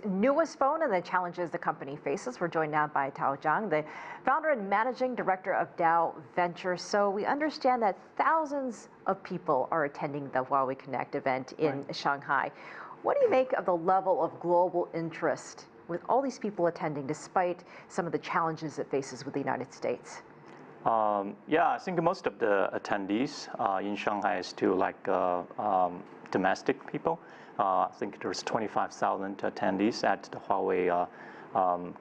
Newest phone and the challenges the company faces. We're joined now by Tao Zhang, the founder and managing director of DAO Ventures. So we understand that thousands of people are attending the Huawei Connect event in Shanghai. What do you make of the level of global interest with all these people attending, despite some of the challenges it faces with the United States? Yeah, I think most of the attendees in Shanghai is still like domestic people. I think there's 25,000 attendees at the Huawei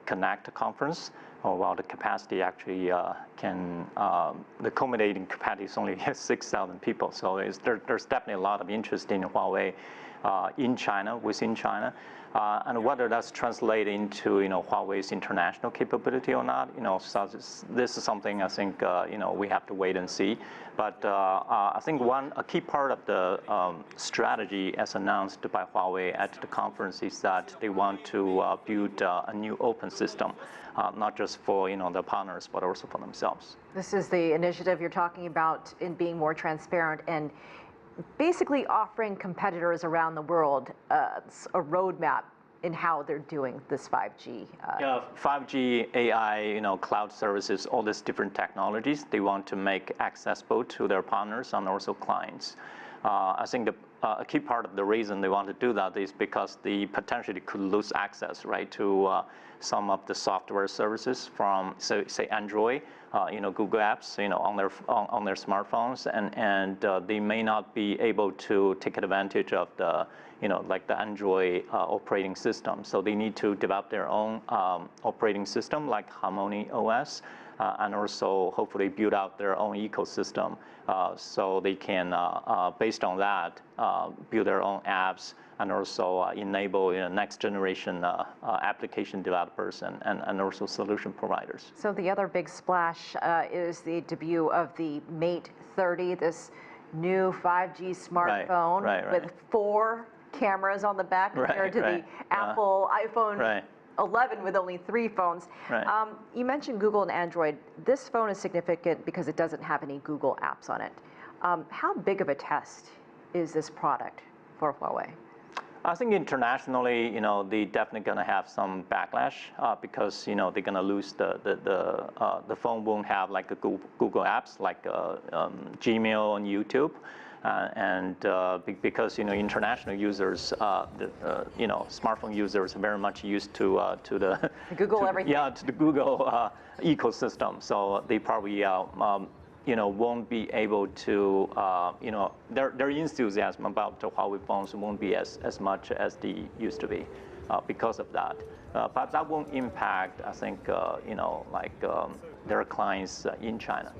Connect conference, while the capacity actually the accommodating capacity is only 6,000 people. So there's definitely a lot of interest in Huawei in China, within China. And whether that's translated into Huawei's international capability or not, so this is something I think we have to wait and see. But I think a key part of the strategy, as announced by Huawei at the conference, is that they want to build a new open system, not just for their partners, but also for themselves. This is the initiative you're talking about in being more transparent and basically offering competitors around the world a roadmap in how they're doing this 5G. Yeah, 5G, AI, cloud services, all these different technologies, they want to make accessible to their partners and also clients. I think a key part of the reason they want to do that is because they potentially could lose access, right, to some of the software services from, say Android, Google apps, on their smartphones, and they may not be able to take advantage of the, like the Android operating system. So they need to develop their own operating system, like Harmony OS, and also hopefully build out their own ecosystem, so they can, based on that, build their own apps and also enable next generation application developers and also solution providers. So the other big splash is the debut of the Mate 30, this new 5G smartphone with 4 cameras on the back compared to the Apple iPhone 11 with only 3 phones. You mentioned Google and Android. This phone is significant because it doesn't have any Google apps on it. How big of a test is this product for Huawei? I think internationally, they definitely going to have some backlash because they're going to lose the phone won't have like a Google apps like Gmail and YouTube. Because international users, smartphone users are very much used to the Google everything. Yeah, to the Google ecosystem. So they probably won't be able to their enthusiasm about the Huawei phones won't be as much as they used to be because of that. But that won't impact, I think, their clients in China.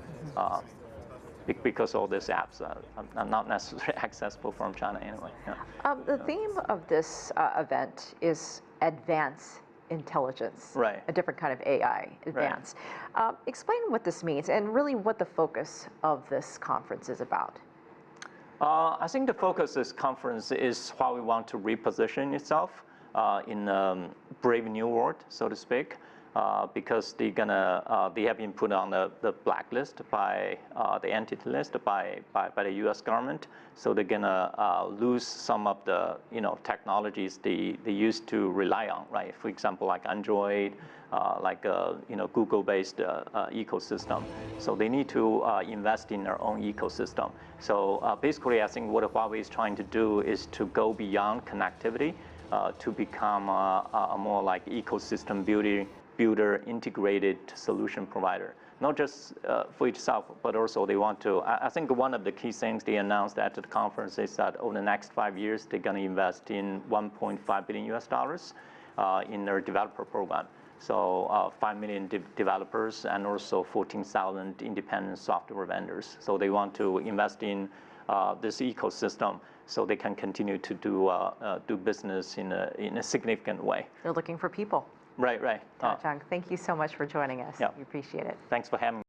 Because all these apps are not necessarily accessible from China anyway. Yeah. The theme of this event is advanced intelligence, a different kind of AI, advanced. Explain what this means and really what the focus of this conference is about. I think the focus of this conference is how we want to reposition itself in a brave new world, so to speak. Because they have been put on the blacklist by the entity list by the U.S. government, so they're gonna lose some of the technologies they used to rely on, right? For example, like Android, Google-based ecosystem. So they need to invest in their own ecosystem. So basically, I think what Huawei is trying to do is to go beyond connectivity to become a more like ecosystem builder, integrated solution provider, not just for itself, but also they want to. I think one of the key things they announced at the conference is that over the next 5 years, they're going to invest in $1.5 billion in their developer program. So 5 million developers and also 14,000 independent software vendors. So they want to invest in this ecosystem so they can continue to do business in a significant way. They're looking for people. Right. Tao Zhang, thank you so much for joining us. Yeah. We appreciate it. Thanks for having me.